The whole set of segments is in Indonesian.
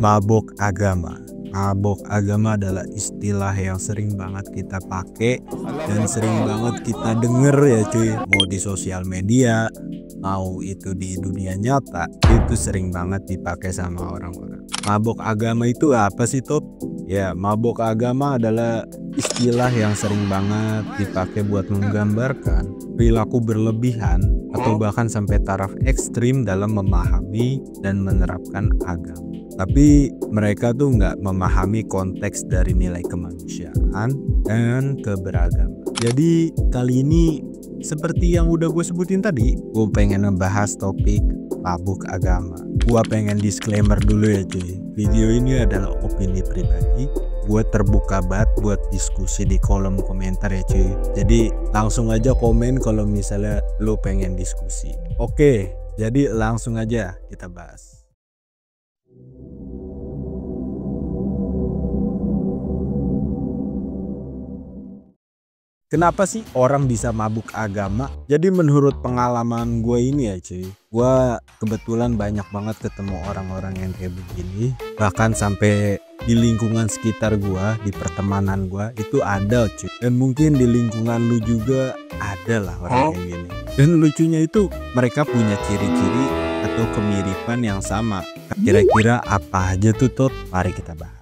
Mabok agama. Mabok agama adalah istilah yang sering banget kita pakai dan sering banget kita denger ya cuy. Mau di sosial media, mau itu di dunia nyata, itu sering banget dipakai sama orang-orang. Mabok agama itu apa sih Top? Ya, mabok agama adalah istilah yang sering banget dipakai buat menggambarkan perilaku berlebihan atau bahkan sampai taraf ekstrim dalam memahami dan menerapkan agama. Tapi mereka tuh nggak memahami konteks dari nilai kemanusiaan dan keberagaman. Jadi kali ini seperti yang udah gue sebutin tadi, gue pengen ngebahas topik mabuk agama. Gue pengen disclaimer dulu ya cuy. Video ini adalah opini pribadi. Gue terbuka banget buat diskusi di kolom komentar ya cuy. Jadi langsung aja komen kalau misalnya lo pengen diskusi. Oke, jadi langsung aja kita bahas. Kenapa sih orang bisa mabuk agama? Jadi menurut pengalaman gue ini ya cuy, gue kebetulan banyak banget ketemu orang-orang yang kayak begini. Bahkan sampai di lingkungan sekitar gue, di pertemanan gue itu ada cuy. Dan mungkin di lingkungan lu juga ada lah orang kayak gini. Dan lucunya itu mereka punya ciri-ciri atau kemiripan yang sama. Kira-kira apa aja tuh Tot? Mari kita bahas.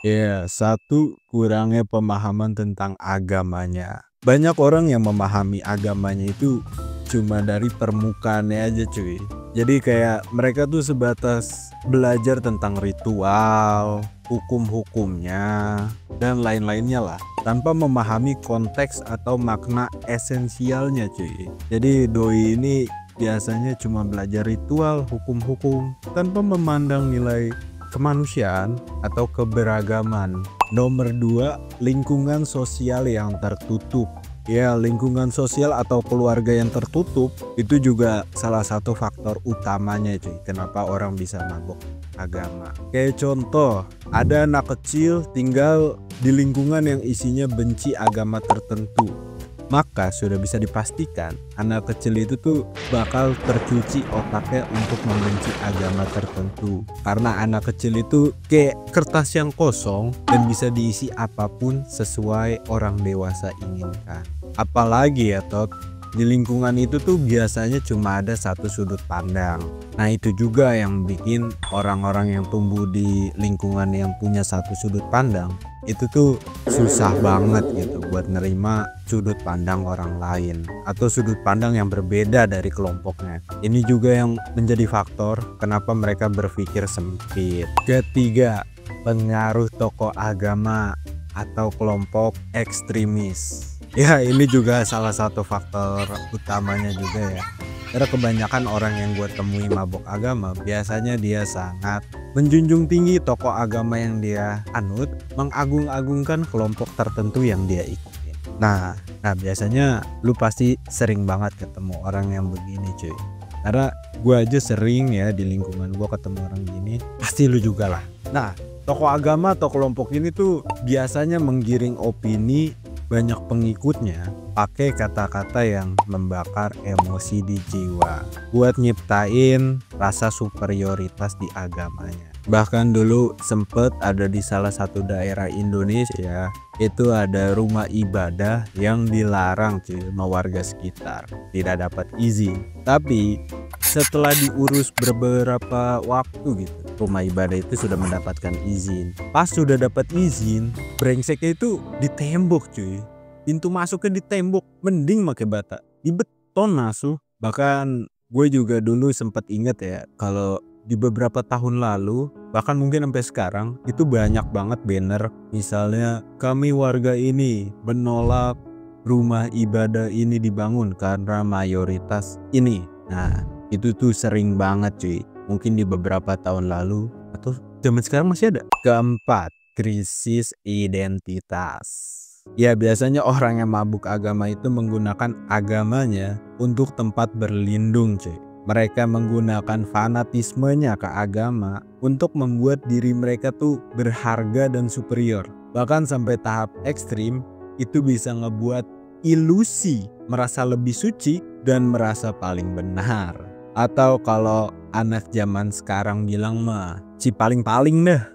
Ya, satu, kurangnya pemahaman tentang agamanya. Banyak orang yang memahami agamanya itu cuma dari permukaannya aja cuy. Jadi kayak mereka tuh sebatas belajar tentang ritual, hukum-hukumnya, dan lain-lainnya lah, tanpa memahami konteks atau makna esensialnya cuy. Jadi doi ini biasanya cuma belajar ritual, hukum-hukum, tanpa memandang nilai kemanusiaan atau keberagaman. Nomor 2, lingkungan sosial yang tertutup. Ya, lingkungan sosial atau keluarga yang tertutup itu juga salah satu faktor utamanya cuy, kenapa orang bisa mabok agama. Kayak contoh, ada anak kecil tinggal di lingkungan yang isinya benci agama tertentu. Maka sudah bisa dipastikan anak kecil itu tuh bakal tercuci otaknya untuk membenci agama tertentu. Karena anak kecil itu kayak kertas yang kosong dan bisa diisi apapun sesuai orang dewasa inginkan. Apalagi ya Tot, di lingkungan itu tuh biasanya cuma ada satu sudut pandang. Nah itu juga yang bikin orang-orang yang tumbuh di lingkungan yang punya satu sudut pandang itu tuh susah banget gitu buat nerima sudut pandang orang lain atau sudut pandang yang berbeda dari kelompoknya. Ini juga yang menjadi faktor kenapa mereka berpikir sempit. Ketiga, pengaruh tokoh agama atau kelompok ekstremis. Ya ini juga salah satu faktor utamanya juga ya. Karena kebanyakan orang yang gue temui mabok agama biasanya dia sangat menjunjung tinggi tokoh agama yang dia anut, mengagung-agungkan kelompok tertentu yang dia ikutin. Nah biasanya lu pasti sering banget ketemu orang yang begini cuy. Karena gue aja sering ya di lingkungan gue ketemu orang gini, pasti lu juga lah. Nah tokoh agama atau kelompok ini tuh biasanya menggiring opini banyak pengikutnya pakai kata-kata yang membakar emosi di jiwa buat nyiptain rasa superioritas di agamanya. Bahkan dulu sempet ada di salah satu daerah Indonesia itu ada rumah ibadah yang dilarang cuy sama warga sekitar, tidak dapat izin. Tapi setelah diurus beberapa waktu gitu, rumah ibadah itu sudah mendapatkan izin. Pas sudah dapat izin, brengseknya itu ditembok cuy. Pintu masuknya ditembok, mending pakai bata, di beton masuk. Bahkan gue juga dulu sempat inget ya kalau di beberapa tahun lalu, bahkan mungkin sampai sekarang itu banyak banget banner misalnya kami warga ini menolak rumah ibadah ini dibangun karena mayoritas ini. Nah itu tuh sering banget cuy, mungkin di beberapa tahun lalu atau zaman sekarang masih ada. Keempat, krisis identitas. Ya biasanya orang yang mabuk agama itu menggunakan agamanya untuk tempat berlindung cuy. Mereka menggunakan fanatismenya ke agama untuk membuat diri mereka tuh berharga dan superior. Bahkan sampai tahap ekstrim itu bisa ngebuat ilusi merasa lebih suci dan merasa paling benar. Atau kalau anak zaman sekarang bilang mah cipaling-paling dah,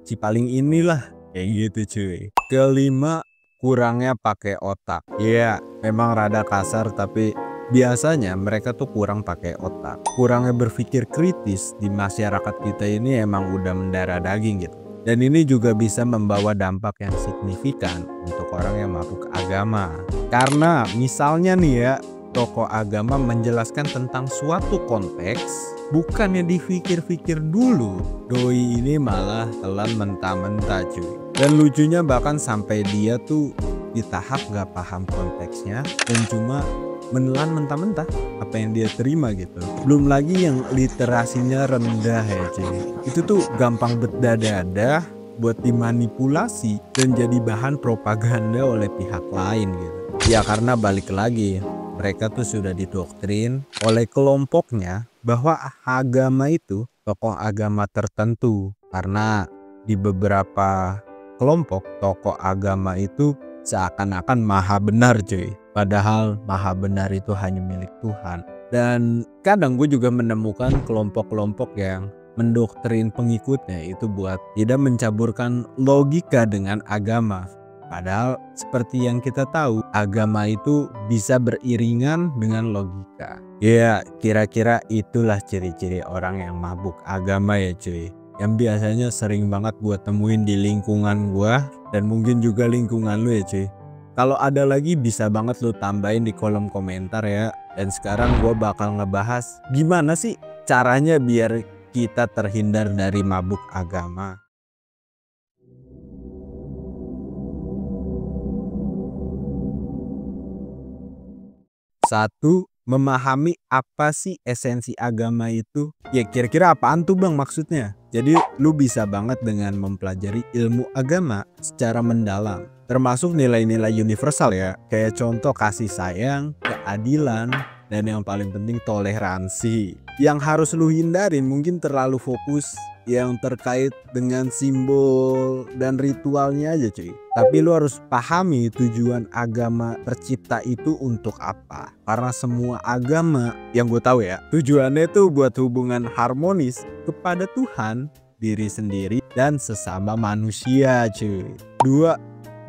cipaling inilah, kayak gitu cuy. Kelima, kurangnya pakai otak. Iya, memang rada kasar tapi biasanya mereka tuh kurang pakai otak. Kurangnya berpikir kritis di masyarakat kita ini emang udah mendarah daging gitu. Dan ini juga bisa membawa dampak yang signifikan untuk orang yang mabuk agama. Karena misalnya nih ya, tokoh agama menjelaskan tentang suatu konteks, bukannya dipikir-pikir dulu, doi ini malah telan mentah-mentah cuy. Dan lucunya bahkan sampai dia tuh di tahap gak paham konteksnya dan cuma menelan mentah-mentah apa yang dia terima gitu. Belum lagi yang literasinya rendah ya cuy. Itu tuh gampang berdadah buat dimanipulasi dan jadi bahan propaganda oleh pihak lain gitu. Ya karena balik lagi, mereka tuh sudah didoktrin oleh kelompoknya bahwa agama itu tokoh agama tertentu. Karena di beberapa kelompok tokoh agama itu seakan-akan maha benar cuy. Padahal maha benar itu hanya milik Tuhan. Dan kadang gue juga menemukan kelompok-kelompok yang mendoktrin pengikutnya itu buat tidak mencampurkan logika dengan agama. Padahal seperti yang kita tahu, agama itu bisa beriringan dengan logika. Ya kira-kira itulah ciri-ciri orang yang mabuk agama ya cuy. Yang biasanya sering banget gue temuin di lingkungan gue dan mungkin juga lingkungan lu ya cuy. Kalau ada lagi bisa banget lu tambahin di kolom komentar ya. Dan sekarang gue bakal ngebahas gimana sih caranya biar kita terhindar dari mabuk agama. Satu, memahami apa sih esensi agama itu. Ya kira-kira apaan tuh bang maksudnya? Jadi lu bisa banget dengan mempelajari ilmu agama secara mendalam. Termasuk nilai-nilai universal ya. Kayak contoh kasih sayang, keadilan, dan yang paling penting toleransi. Yang harus lu hindarin mungkin terlalu fokus yang terkait dengan simbol dan ritualnya aja cuy. Tapi lu harus pahami tujuan agama tercipta itu untuk apa. Karena semua agama yang gue tahu ya, tujuannya tuh buat hubungan harmonis kepada Tuhan, diri sendiri, dan sesama manusia cuy. Dua,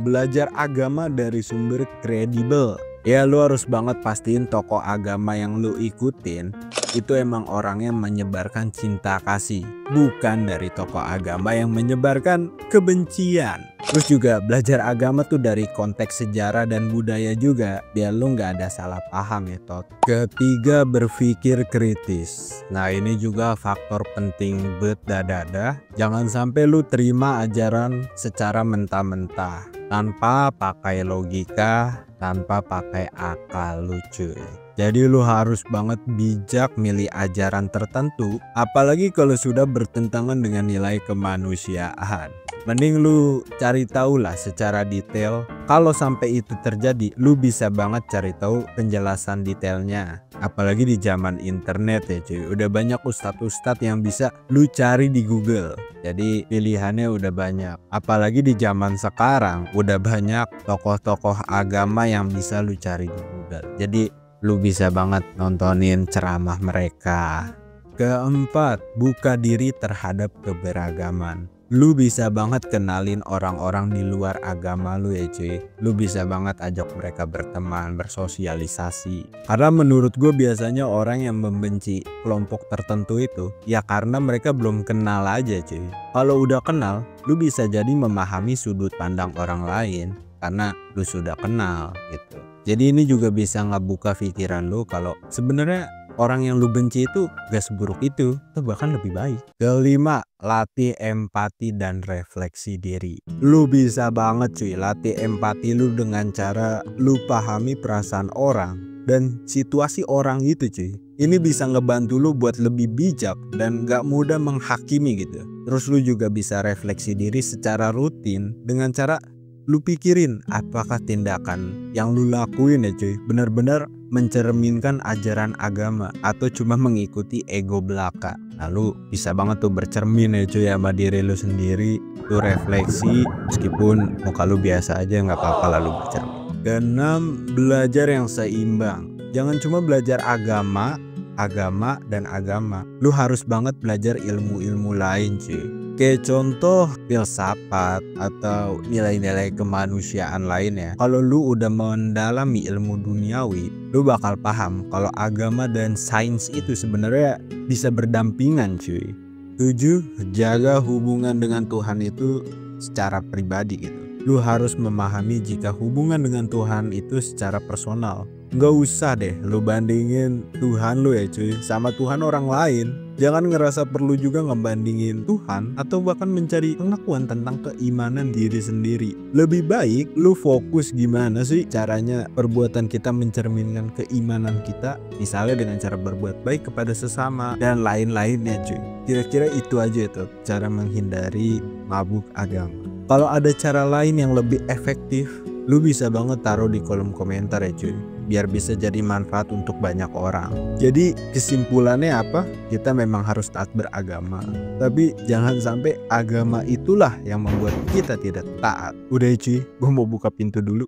belajar agama dari sumber kredibel. Ya lu harus banget pastiin tokoh agama yang lu ikutin itu emang orangnya menyebarkan cinta kasih, bukan dari tokoh agama yang menyebarkan kebencian. Terus juga belajar agama tuh dari konteks sejarah dan budaya juga, biar lu nggak ada salah paham ya tot. Ketiga, berpikir kritis. Nah ini juga faktor penting bet dadada. Jangan sampai lu terima ajaran secara mentah-mentah tanpa pakai logika, tanpa pakai akal lu cuy. Jadi lu harus banget bijak milih ajaran tertentu, apalagi kalau sudah bertentangan dengan nilai kemanusiaan. Mending lu cari tahu lah secara detail. Kalau sampai itu terjadi, lu bisa banget cari tahu penjelasan detailnya. Apalagi di zaman internet ya cuy, udah banyak ustadz-ustadz yang bisa lu cari di Google. Jadi pilihannya udah banyak. Apalagi di zaman sekarang udah banyak tokoh-tokoh agama yang bisa lu cari di Google. Jadi lu bisa banget nontonin ceramah mereka. Keempat, buka diri terhadap keberagaman. Lu bisa banget kenalin orang-orang di luar agama lu ya cuy. Lu bisa banget ajak mereka berteman, bersosialisasi. Karena menurut gue biasanya orang yang membenci kelompok tertentu itu ya karena mereka belum kenal aja cuy. Kalau udah kenal, lu bisa jadi memahami sudut pandang orang lain karena lu sudah kenal gitu. Jadi ini juga bisa ngebuka pikiran lu kalau sebenarnya orang yang lu benci itu gak seburuk itu, atau bahkan lebih baik. Kelima, latih empati dan refleksi diri. Lu bisa banget cuy latih empati lu dengan cara lu pahami perasaan orang dan situasi orang itu cuy. Ini bisa ngebantu lu buat lebih bijak dan gak mudah menghakimi gitu. Terus lu juga bisa refleksi diri secara rutin dengan cara lu pikirin apakah tindakan yang lu lakuin ya cuy benar-benar mencerminkan ajaran agama atau cuma mengikuti ego belaka. Lalu bisa banget tuh bercermin ya cuy sama diri lu sendiri, lu refleksi meskipun muka lu biasa aja nggak apa-apa lalu bercermin. Keenam, belajar yang seimbang. Jangan cuma belajar agama agama dan agama. Lu harus banget belajar ilmu-ilmu lain cuy. Kayak contoh filsafat atau nilai-nilai kemanusiaan lainnya. Kalau lu udah mendalami ilmu duniawi, lu bakal paham kalau agama dan sains itu sebenarnya bisa berdampingan cuy. 7. Jaga hubungan dengan Tuhan itu secara pribadi gitu. Lu harus memahami jika hubungan dengan Tuhan itu secara personal. Nggak usah deh lu bandingin Tuhan lu ya cuy sama Tuhan orang lain. Jangan ngerasa perlu juga ngebandingin Tuhan atau bahkan mencari pengakuan tentang keimanan diri sendiri. Lebih baik lu fokus gimana sih caranya perbuatan kita mencerminkan keimanan kita, misalnya dengan cara berbuat baik kepada sesama dan lain-lainnya cuy. Kira-kira itu aja tuh cara menghindari mabuk agama. Kalau ada cara lain yang lebih efektif, lu bisa banget taruh di kolom komentar ya cuy, biar bisa jadi manfaat untuk banyak orang. Jadi kesimpulannya apa? Kita memang harus taat beragama, tapi jangan sampai agama itulah yang membuat kita tidak taat. Udah ya cuy, gue mau buka pintu dulu.